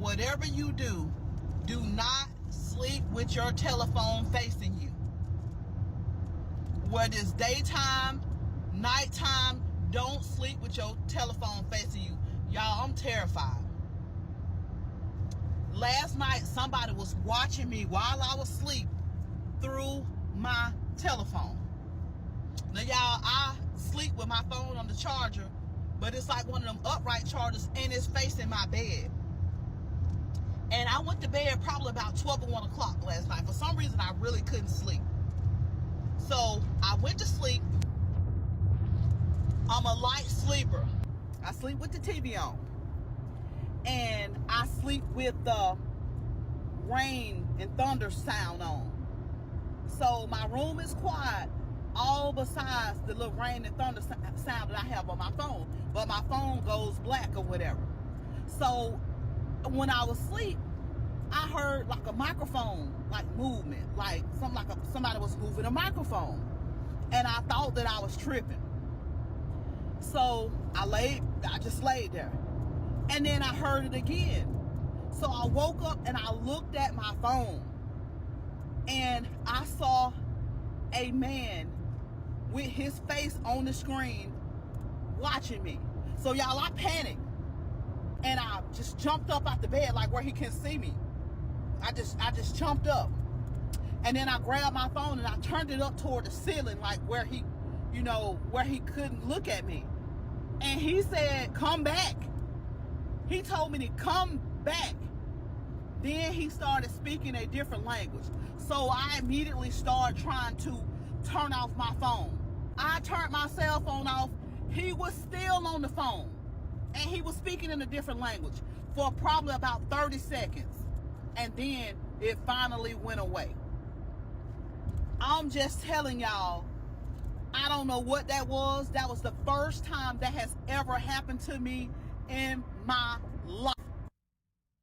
whatever you do not sleep with your telephone facing you. Whether it's daytime, nighttime, don't sleep with your telephone facing you. Y'all, I'm terrified. Last night, somebody was watching me while I was asleep through my telephone. Now, y'all, I sleep with my phone on the charger, but it's like one of them upright chargers, and it's facing my bed. And I went to bed probably about 12 or 1 o'clock last night. For some reason, I really couldn't sleep. So I went to sleep. I'm a light sleeper. I sleep with the TV on. And I sleep with the rain and thunder sound on. So my room is quiet, all besides the little rain and thunder sound that I have on my phone. But my phone goes black or whatever. So when I was asleep, I heard like a microphone, like movement, like somebody was moving a microphone. And I thought that I was tripping. So I just laid there. And then I heard it again. So I woke up and I looked at my phone. And I saw a man with his face on the screen watching me. So y'all, I panicked. And I just jumped up out the bed like where he can see me. I just jumped up. And then I grabbed my phone and I turned it up toward the ceiling, like where he couldn't look at me. And he said, "Come back." He told me to come back. Then he started speaking a different language. So I immediately started trying to turn off my phone. I turned my cell phone off. He was still on the phone. And he was speaking in a different language for probably about 30 seconds. And then it finally went away. I'm just telling y'all, I don't know what that was. That was the first time that has ever happened to me in my life.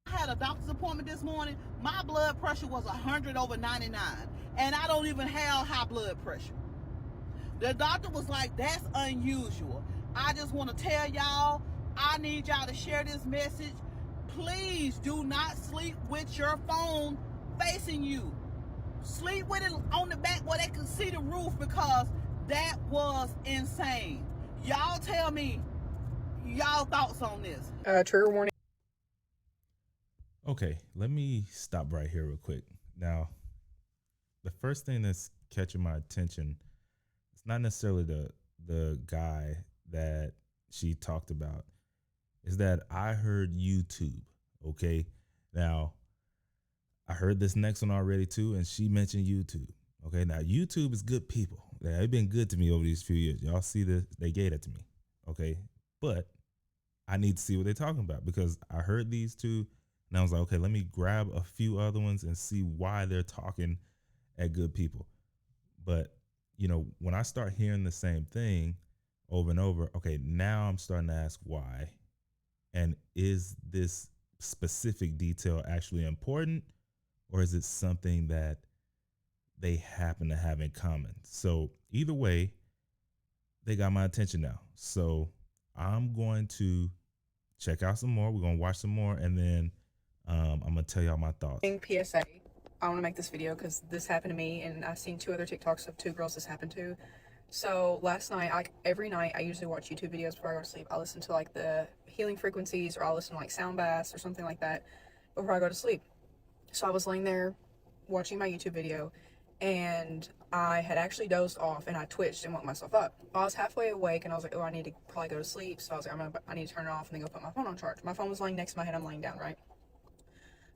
I had a doctor's appointment this morning. My blood pressure was 100/99. And I don't even have high blood pressure. The doctor was like, "That's unusual." I just want to tell y'all, I need y'all to share this message. Please do not sleep with your phone facing you. Sleep with it on the back where they can see the roof, because that was insane. Y'all tell me y'all thoughts on this. Trigger warning. Okay, let me stop right here real quick. Now, the first thing that's catching my attention, it's not necessarily the guy that she talked about, is that I heard YouTube. Okay, now I heard this next one already too, and she mentioned YouTube. Okay, now YouTube is good people. They've been good to me over these few years. Y'all see this? They gave it to me. Okay, but I need to see what they're talking about, because I heard these two and I was like, okay, let me grab a few other ones and see why they're talking at good people. But when I start hearing the same thing over and over, okay, now I'm starting to ask why. And is this specific detail actually important, or is it something that they happen to have in common? So either way, they got my attention now. So I'm going to check out some more. We're going to watch some more, and then I'm going to tell y'all my thoughts. PSA. I want to make this video because this happened to me, and I've seen 2 other TikToks of 2 girls this happened to. So last night, every night, I usually watch YouTube videos before I go to sleep. I listen to like the healing frequencies, or I'll listen to like sound baths or something like that before I go to sleep. So I was laying there watching my YouTube video, and I had actually dozed off, and I twitched and woke myself up. I was halfway awake, and I was like, oh, I need to probably go to sleep. So I was like, I need to turn it off and then go put my phone on charge. My phone was laying next to my head. I'm laying down, right?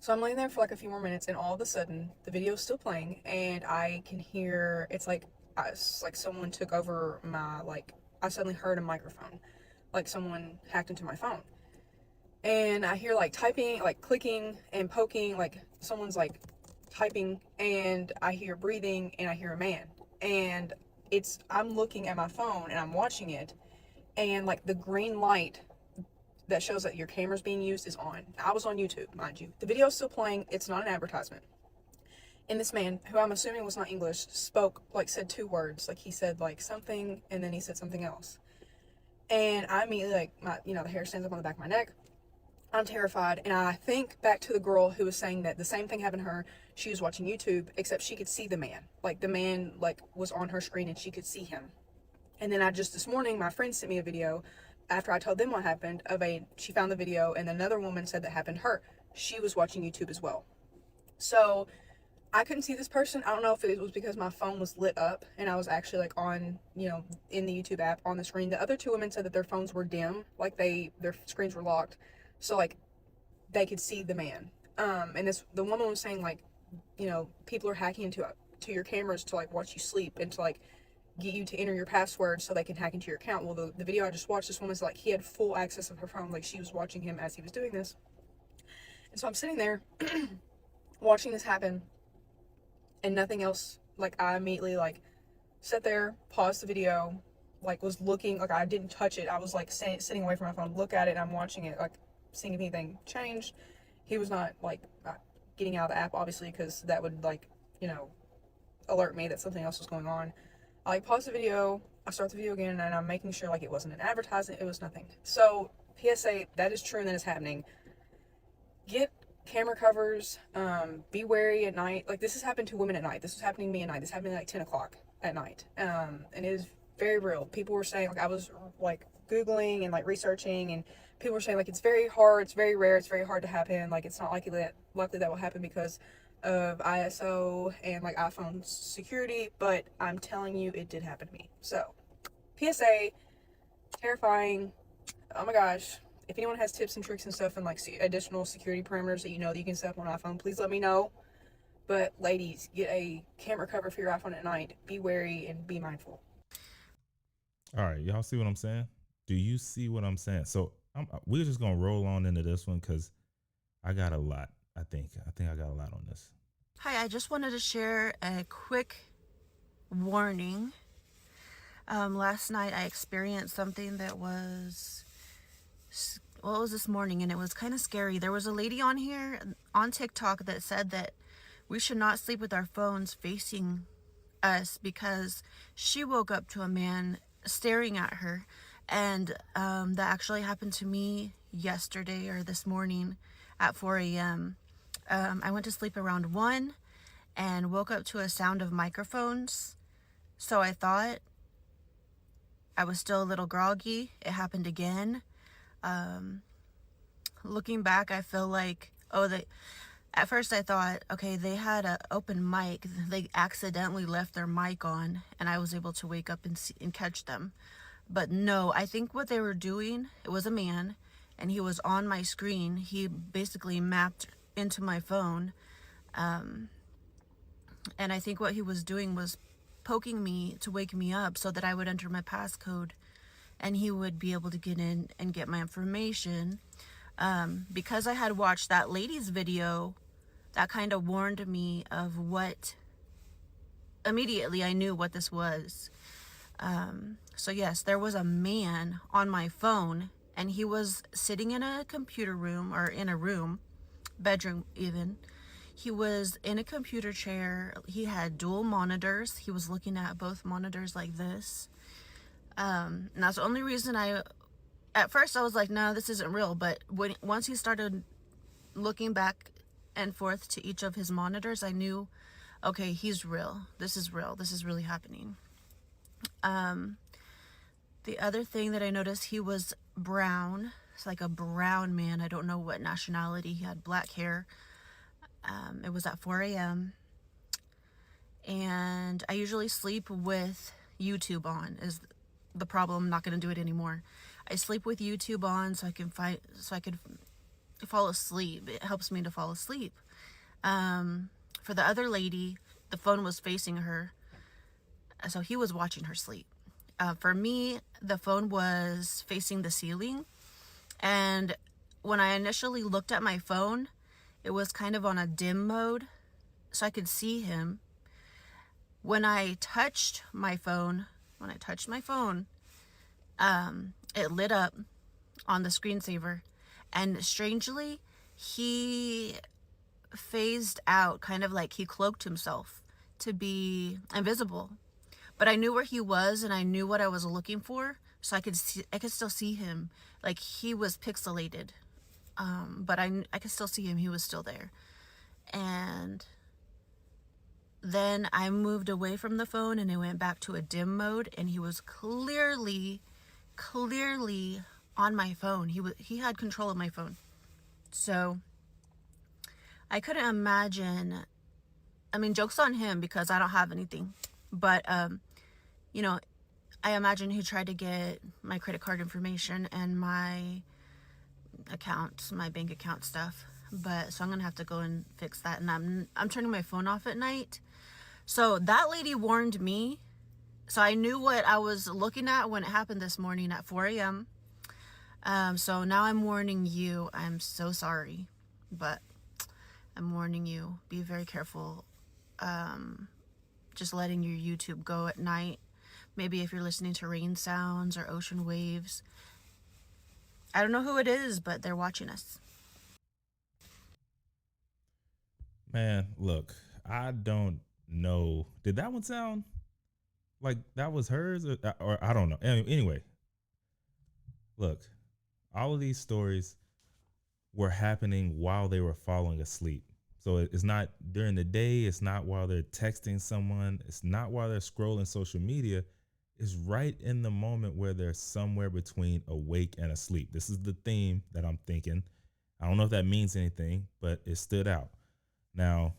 So I'm laying there for like a few more minutes, and all of a sudden, the video's still playing, and I can hear, it's like someone took over my, I suddenly heard a microphone, like someone hacked into my phone. And I hear like typing, like clicking and poking, like someone's like typing, and I hear breathing, and I hear a man. And I'm looking at my phone and I'm watching it, and like the green light that shows that your camera's being used is on. I was on YouTube, mind you. The video's still playing. It's not an advertisement. And this man, who I'm assuming was not English, said 2 words. Like he said like something, and then he said something else. And I immediately, the hair stands up on the back of my neck. I'm terrified. And I think back to the girl who was saying that the same thing happened to her. She was watching YouTube, except she could see the man. Like, the man, like, was on her screen and she could see him. And then this morning, my friend sent me a video after I told them what happened she found the video, and another woman said that happened to her. She was watching YouTube as well. So I couldn't see this person. I don't know if it was because my phone was lit up and I was actually like on, in the YouTube app on the screen. The other two women said that their phones were dim, like their screens were locked. So like they could see the man. And the woman was saying like, people are hacking into your cameras to like watch you sleep and to like get you to enter your password so they can hack into your account. Well, the video I just watched, this woman's like, he had full access of her phone. Like, she was watching him as he was doing this. And so I'm sitting there watching this happen and nothing else. Like, I immediately like sat there, paused the video, like was looking, like I didn't touch it. I was like sitting away from my phone, look at it, and I'm watching it, like seeing if anything changed. He was not like getting out of the app, obviously, because that would like, alert me that something else was going on. I like pause the video, I start the video again, and I'm making sure like it wasn't an advertisement, it was nothing. So PSA, that is true and that is happening. Get camera covers, be wary at night. Like, this has happened to women at night. This was happening to me at night. This happened at like 10 o'clock at night. And it is very real. People were saying, like, I was like Googling and like researching, and people were saying like it's very hard, it's very rare, it's very hard to happen. Like, it's not likely that will happen because of ISO and like iPhone security, but I'm telling you, it did happen to me. So PSA, terrifying. Oh my gosh. If anyone has tips and tricks and stuff and like additional security parameters that you can set up on iPhone, please let me know. But ladies, get a camera cover for your iPhone at night. Be wary and be mindful. All right, y'all see what I'm saying? Do you see what I'm saying? So we're just gonna roll on into this one because I got a lot. I think I got a lot on this. Hi, I just wanted to share a quick warning. Last night I experienced something that was, it was this morning, and it was kind of scary. There was a lady on here on TikTok that said that we should not sleep with our phones facing us because she woke up to a man staring at her. And that actually happened to me yesterday or this morning at 4 a.m. I went to sleep around 1 and woke up to a sound of microphones. So I thought I was still a little groggy. It happened again. Looking back, I feel like, at first I thought, okay, they had an open mic. They accidentally left their mic on and I was able to wake up and catch them. But no, I think what they were doing, it was a man and he was on my screen. He basically mapped into my phone. And I think what he was doing was poking me to wake me up so that I would enter my passcode and he would be able to get in and get my information. Because I had watched that lady's video, that kind of warned me of what, immediately I knew what this was. So yes, there was a man on my phone and he was sitting in a computer room, or in a room, bedroom even. He was in a computer chair. He had dual monitors. He was looking at both monitors like this. And that's the only reason at first I was like, no, this isn't real. But once he started looking back and forth to each of his monitors, I knew, okay, he's real. This is real. This is really happening. The other thing that I noticed, he was brown. It's like a brown man. I don't know what nationality. He had black hair. It was at 4 a.m. And I usually sleep with YouTube on. Is the problem? I'm not going to do it anymore. I sleep with YouTube on so I can fall asleep. It helps me to fall asleep. For the other lady, the phone was facing her, so he was watching her sleep. For me, the phone was facing the ceiling, and when I initially looked at my phone, it was kind of on a dim mode, so I could see him. When I touched my phone, it lit up on the screensaver, and strangely, he phased out, kind of like he cloaked himself to be invisible. But I knew where he was and I knew what I was looking for, so I could still see him. Like, he was pixelated. but I could still see him. He was still there. And then I moved away from the phone and it went back to a dim mode, and he was clearly on my phone. He had control of my phone. So I couldn't imagine. I mean, joke's on him because I don't have anything. But you know, I imagine he tried to get my credit card information and my account, my bank account stuff. But so I'm gonna have to go and fix that. And I'm turning my phone off at night. So that lady warned me. So I knew what I was looking at when it happened this morning at 4 a.m. So now I'm warning you. I'm so sorry, but I'm warning you. Be very careful. Just letting your YouTube go at night. Maybe if you're listening to rain sounds or ocean waves. I don't know who it is, but they're watching us. Man, look, I don't know. Did that one sound like that was hers, or I don't know. Anyway, look, all of these stories were happening while they were falling asleep. So it's not during the day. It's not while they're texting someone. It's not while they're scrolling social media. It's right in the moment where they're somewhere between awake and asleep. This is the theme that I'm thinking. I don't know if that means anything, but it stood out. Now,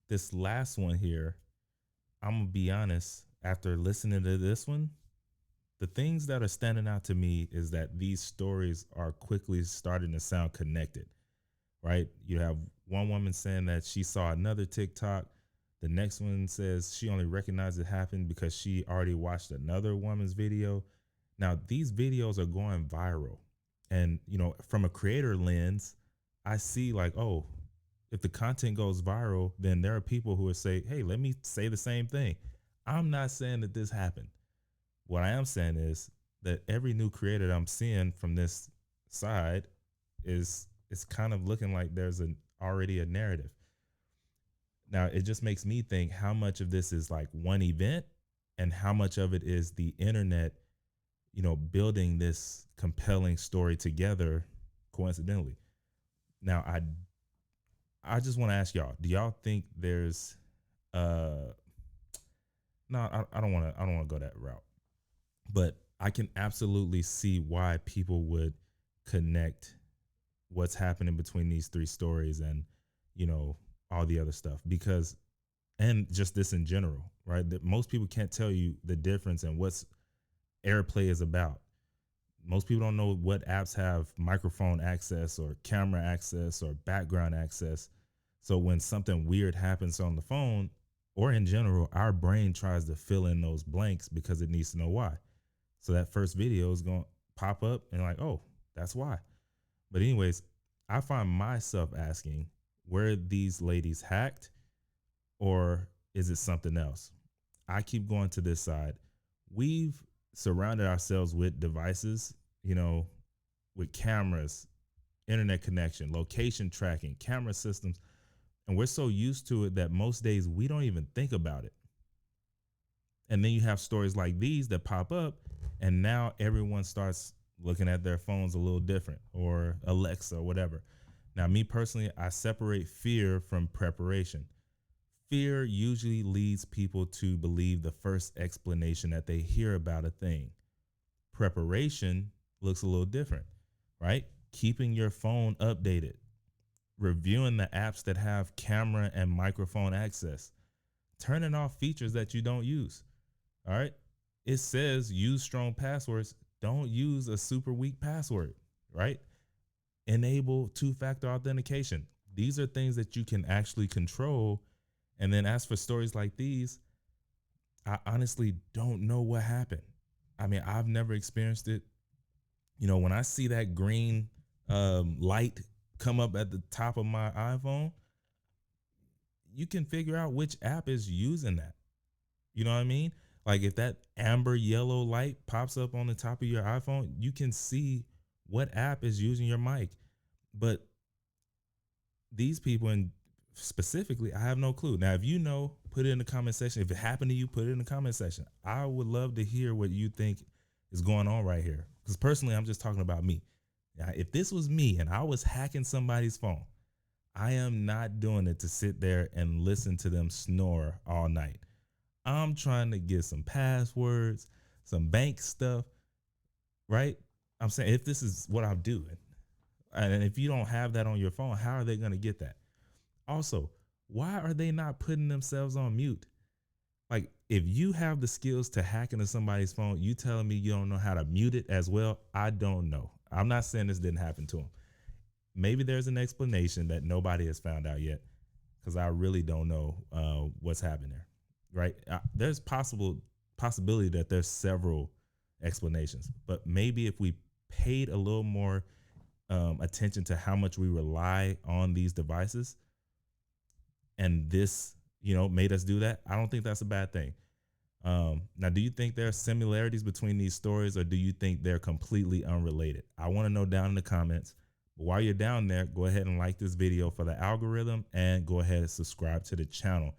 this last one here, I'm going to be honest, after listening to this one, the things that are standing out to me is that these stories are quickly starting to sound connected, right? You have one woman saying that she saw another TikTok. The next one says she only recognized it happened because she already watched another woman's video. Now, these videos are going viral. And, you know, from a creator lens, I see like, oh, if the content goes viral, then there are people who would say, hey, let me say the same thing. I'm not saying that this happened. What I am saying is that every new creator that I'm seeing from this side is kind of looking like there's already a narrative. Now, it just makes me think how much of this is like one event and how much of it is the internet, you know, building this compelling story together coincidentally. Now, I just want to ask y'all, do y'all think there's no, I don't want to go that route. But I can absolutely see why people would connect what's happening between these three stories and, you know, all the other stuff, because, and just this in general, right? That most people can't tell you the difference in what's AirPlay is about. Most people don't know what apps have microphone access or camera access or background access. So when something weird happens on the phone or in general, our brain tries to fill in those blanks because it needs to know why. So that first video is going to pop up and like, oh, that's why. But anyways, I find myself asking, were these ladies hacked or is it something else? I keep going to this side. We've surrounded ourselves with devices, you know, with cameras, internet connection, location tracking, camera systems. And we're so used to it that most days we don't even think about it. And then you have stories like these that pop up, and now everyone starts looking at their phones a little different, or Alexa or whatever. Now, me personally, I separate fear from preparation. Fear usually leads people to believe the first explanation that they hear about a thing. Preparation looks a little different, right? Keeping your phone updated, reviewing the apps that have camera and microphone access, turning off features that you don't use. All right. It says use strong passwords. Don't use a super weak password, right? Enable two-factor authentication. These are things that you can actually control. And then as for stories like these, I honestly don't know what happened. I mean, I've never experienced it. You know, when I see that green light come up at the top of my iPhone, you can figure out which app is using that. You know what I mean? Like if that amber yellow light pops up on the top of your iPhone, you can see what app is using your mic. But these people, and specifically, I have no clue. Now, if you know, put it in the comment section. If it happened to you, put it in the comment section. I would love to hear what you think is going on right here. Because personally, I'm just talking about me. Now, if this was me and I was hacking somebody's phone, I am not doing it to sit there and listen to them snore all night. I'm trying to get some passwords, some bank stuff, right? I'm saying if this is what I'm doing, and if you don't have that on your phone, how are they going to get that? Also, why are they not putting themselves on mute? Like, if you have the skills to hack into somebody's phone, you telling me you don't know how to mute it as well? I don't know. I'm not saying this didn't happen to them. Maybe there's an explanation that nobody has found out yet, because I really don't know what's happening there, right? There's possibility that there's several explanations, but maybe if we paid a little more attention to how much we rely on these devices, and this, made us do that, I don't think that's a bad thing. Now, do you think there are similarities between these stories, or do you think they're completely unrelated? I want to know down in the comments. But while you're down there, go ahead and like this video for the algorithm, and go ahead and subscribe to the channel.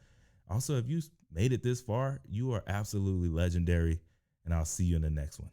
Also, if you made it this far, you are absolutely legendary, and I'll see you in the next one.